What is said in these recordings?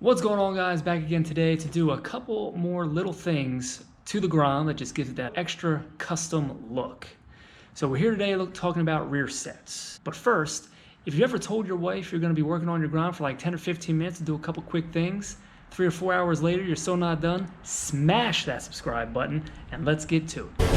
What's going on, guys? Back again today to do a couple more little things to the Grom that just gives it that extra custom look. So we're here today talking about rear sets. But first, if you ever told your wife you're going to be working on your Grom for like 10 or 15 minutes to do a couple quick things, 3 or 4 hours later you're still not done, smash that subscribe button and let's get to it.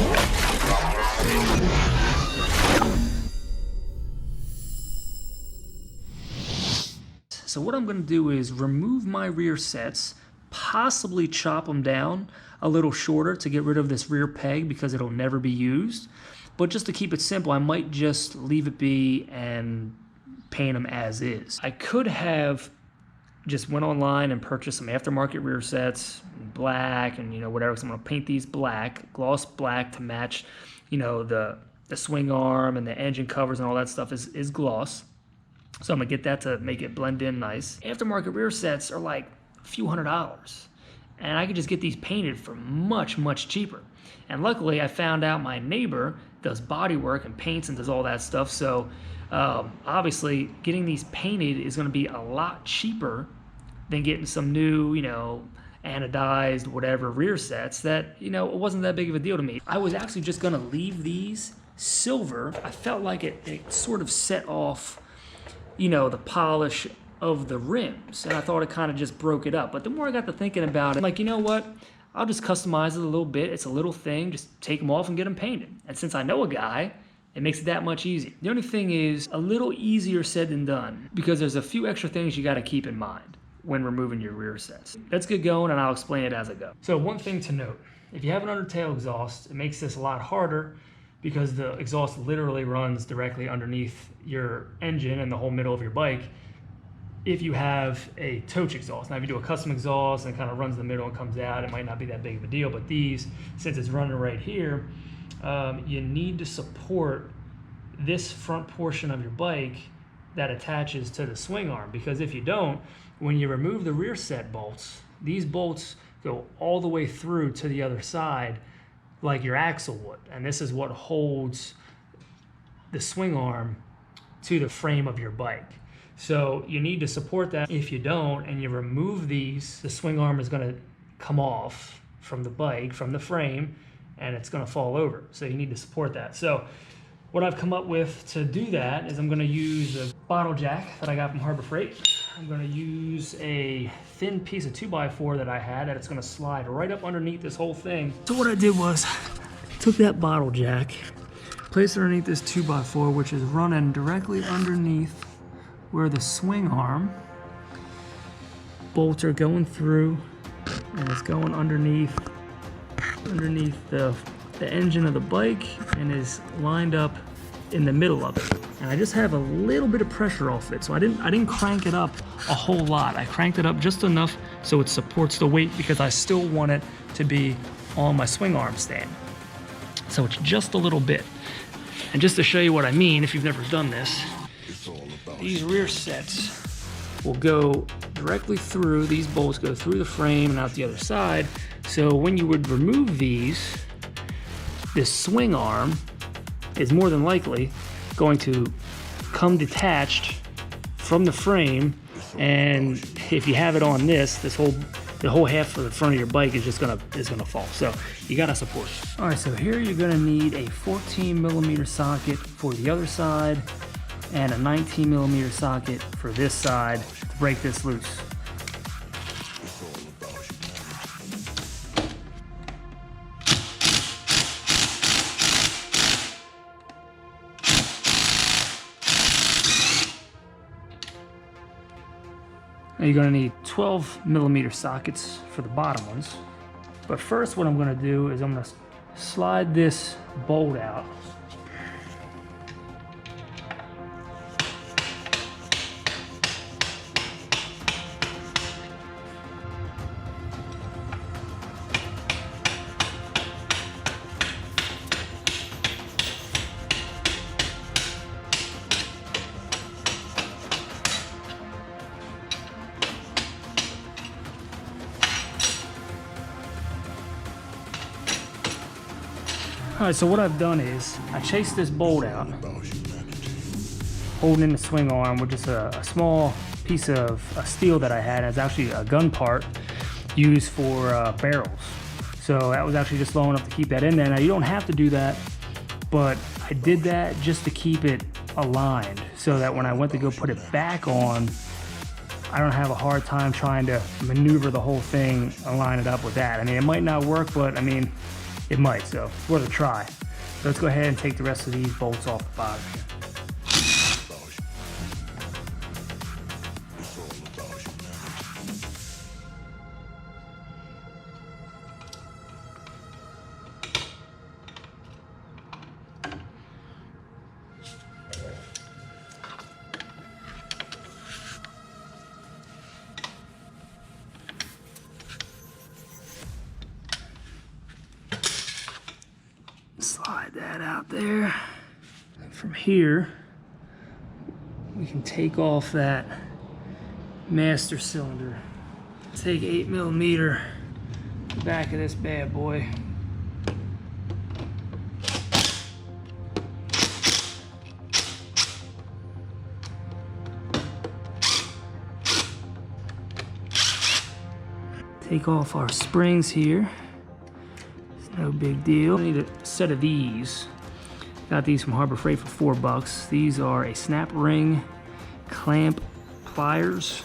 So what I'm going to do is remove my rear sets, possibly chop them down a little shorter to get rid of this rear peg because it'll never be used. But just to keep it simple, I might just leave it be and paint them as is. I could have just went online and purchased some aftermarket rear sets, black and whatever. So I'm going to paint these black, gloss black to match, the swing arm and the engine covers and all that stuff is gloss. So I'm gonna get that to make it blend in nice. Aftermarket rear sets are like a few $100s. And I could just get these painted for much, much cheaper. And luckily I found out my neighbor does body work and paints and does all that stuff. So obviously getting these painted is gonna be a lot cheaper than getting some new, anodized whatever rear sets that, it wasn't that big of a deal to me. I was actually just gonna leave these silver. I felt like it sort of set off the polish of the rims, and I thought it kind of just broke it up. But the more I got to thinking about it, I'm like, you know what? I'll just customize it a little bit. It's a little thing. Just take them off and get them painted. And since I know a guy, it makes it that much easier. The only thing is a little easier said than done because there's a few extra things you got to keep in mind when removing your rear sets. Let's get going and I'll explain it as I go. So one thing to note, if you have an undertail exhaust, it makes this a lot harder because the exhaust literally runs directly underneath your engine and the whole middle of your bike if you have a touch exhaust. Now if you do a custom exhaust and it kind of runs in the middle and comes out, it might not be that big of a deal, but these, since it's running right here, you need to support this front portion of your bike that attaches to the swing arm, because if you don't, when you remove the rear set bolts, these bolts go all the way through to the other side like your axle would, and this is what holds the swing arm to the frame of your bike. So you need to support that. If you don't and you remove these, the swing arm is going to come off from the bike, from the frame, and it's going to fall over. So you need to support that. So what I've come up with to do that is I'm going to use a bottle jack that I got from Harbor Freight. I'm going to use a thin piece of 2x4 that I had, and it's going to slide right up underneath this whole thing. So what I did was took that bottle jack, placed it underneath this 2x4, which is running directly underneath where the swing arm bolts are going through, and it's going underneath the engine of the bike and is lined up in the middle of it. And I just have a little bit of pressure off it, so I didn't crank it up a whole lot. I cranked it up just enough so it supports the weight because I still want it to be on my swing arm stand. So it's just a little bit. And just to show you what I mean, if you've never done this, these rear sets will go directly through, these bolts go through the frame and out the other side. So when you would remove these, this swing arm is more than likely going to come detached from the frame, and if you have it on the whole half of the front of your bike is gonna fall. So you gotta support it. All right, so here you're gonna need a 14mm socket for the other side and a 19mm socket for this side to break this loose. Now you're going to need 12mm sockets for the bottom ones. But first what I'm going to do is I'm going to slide this bolt out. All right, so what I've done is I chased this bolt out, holding in the swing arm with just a small piece of steel that I had. It's actually a gun part used for barrels. So that was actually just low enough to keep that in there. Now you don't have to do that, but I did that just to keep it aligned so that when I went to go put it back on, I don't have a hard time trying to maneuver the whole thing and line it up with that. I mean, it might not work, but I mean, it might, so it's worth a try. So let's go ahead and take the rest of these bolts off the bottom. Slide that out there. And from here, we can take off that master cylinder. Take 8mm back of this bad boy. Take off our springs here. No big deal. I need a set of these. Got these from Harbor Freight for $4. These are a snap ring clamp pliers,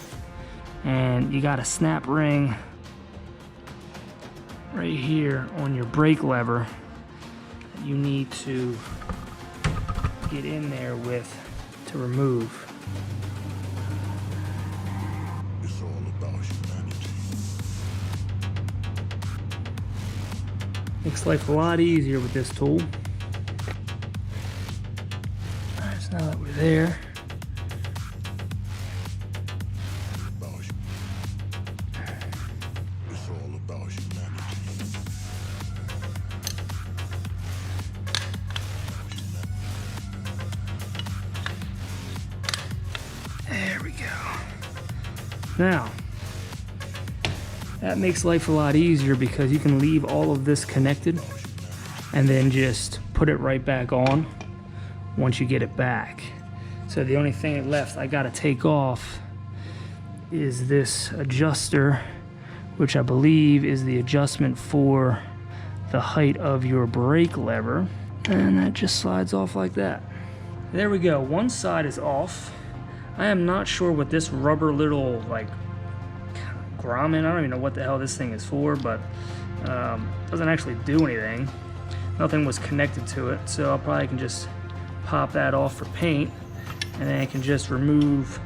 and you got a snap ring right here on your brake lever that you need to get in there with to remove. It's all about humanity. Makes life a lot easier with this tool. Alright, so now that we're there, it's all about humanity. There we go. Now, that makes life a lot easier because you can leave all of this connected and then just put it right back on once you get it back. So the only thing left I gotta take off is this adjuster, which I believe is the adjustment for the height of your brake lever. And that just slides off like that. There we go, one side is off. I am not sure what this rubber little like Grom in. I don't even know what the hell this thing is for, but doesn't actually do anything. Nothing was connected to it, so I probably can just pop that off for paint, and then I can just remove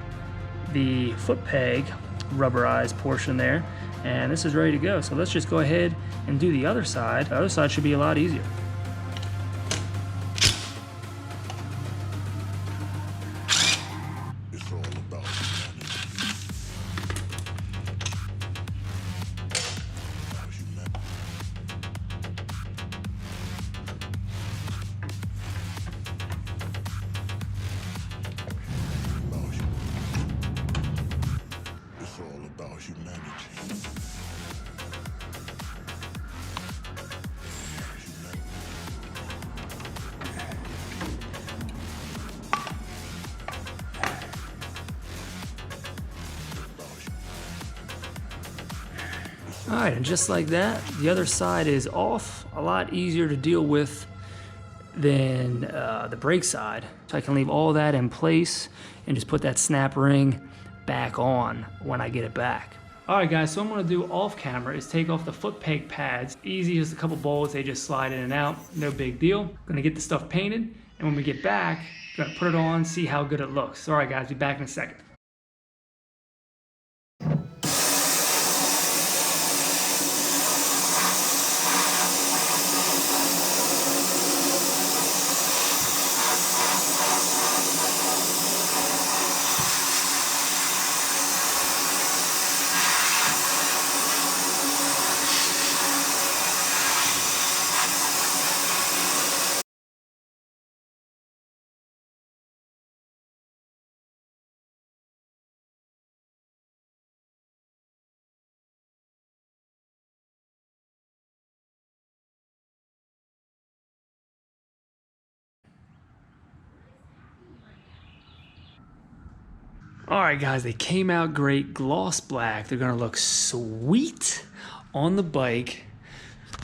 the foot peg rubberized portion there, and this is ready to go. So let's just go ahead and do the other side. The other side should be a lot easier. All right, and just like that, the other side is off. A lot easier to deal with than the brake side. So I can leave all that in place and just put that snap ring back on when I get it back. All right, guys, so what I'm gonna do off camera is take off the foot peg pads. Easy, just a couple bolts, they just slide in and out, no big deal. Gonna get the stuff painted, and when we get back, gonna put it on, see how good it looks. All right, guys, be back in a second. All right, guys, they came out great, gloss black. They're gonna look sweet on the bike.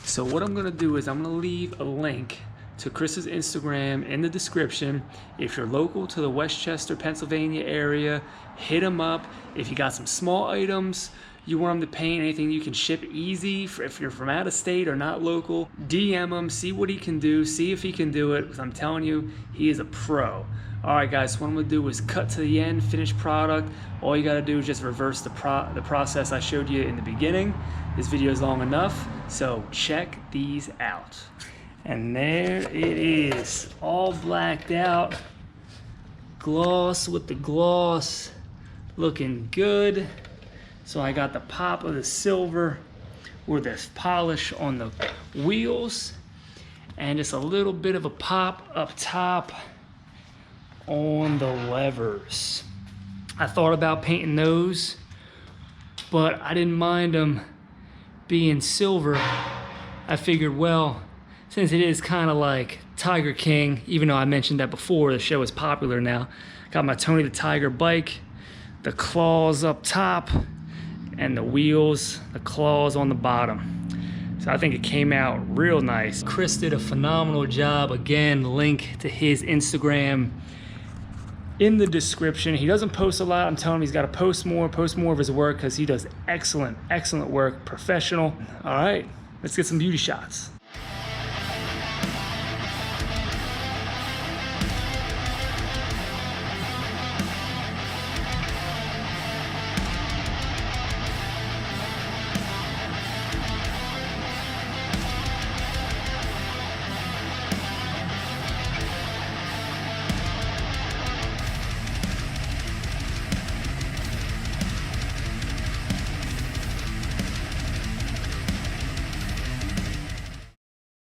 So what I'm gonna do is I'm gonna leave a link to Chris's Instagram in the description. If you're local to the Westchester, Pennsylvania area, hit him up. If you got some small items you want him to paint, anything you can ship easy, if you're from out of state or not local, DM him, see what he can do, see if he can do it, because I'm telling you, he is a pro. All right, guys, so what I'm gonna do is cut to the end, finished product. All you gotta do is just reverse the process I showed you in the beginning. This video is long enough, so check these out. And there it is, all blacked out. Gloss with the gloss, looking good. So I got the pop of the silver or the polish on the wheels, and just a little bit of a pop up top on the levers. I thought about painting those, but I didn't mind them being silver. I figured, well, since it is kind of like Tiger King, even though I mentioned that before, the show is popular now. Got my Tony the Tiger bike, the claws up top, and the wheels, the claws on the bottom. So I think it came out real nice. Chris did a phenomenal job. Again, link to his Instagram in the description. He doesn't post a lot. I'm telling him he's got to post more of his work, because he does excellent, excellent work, professional. All right, let's get some beauty shots.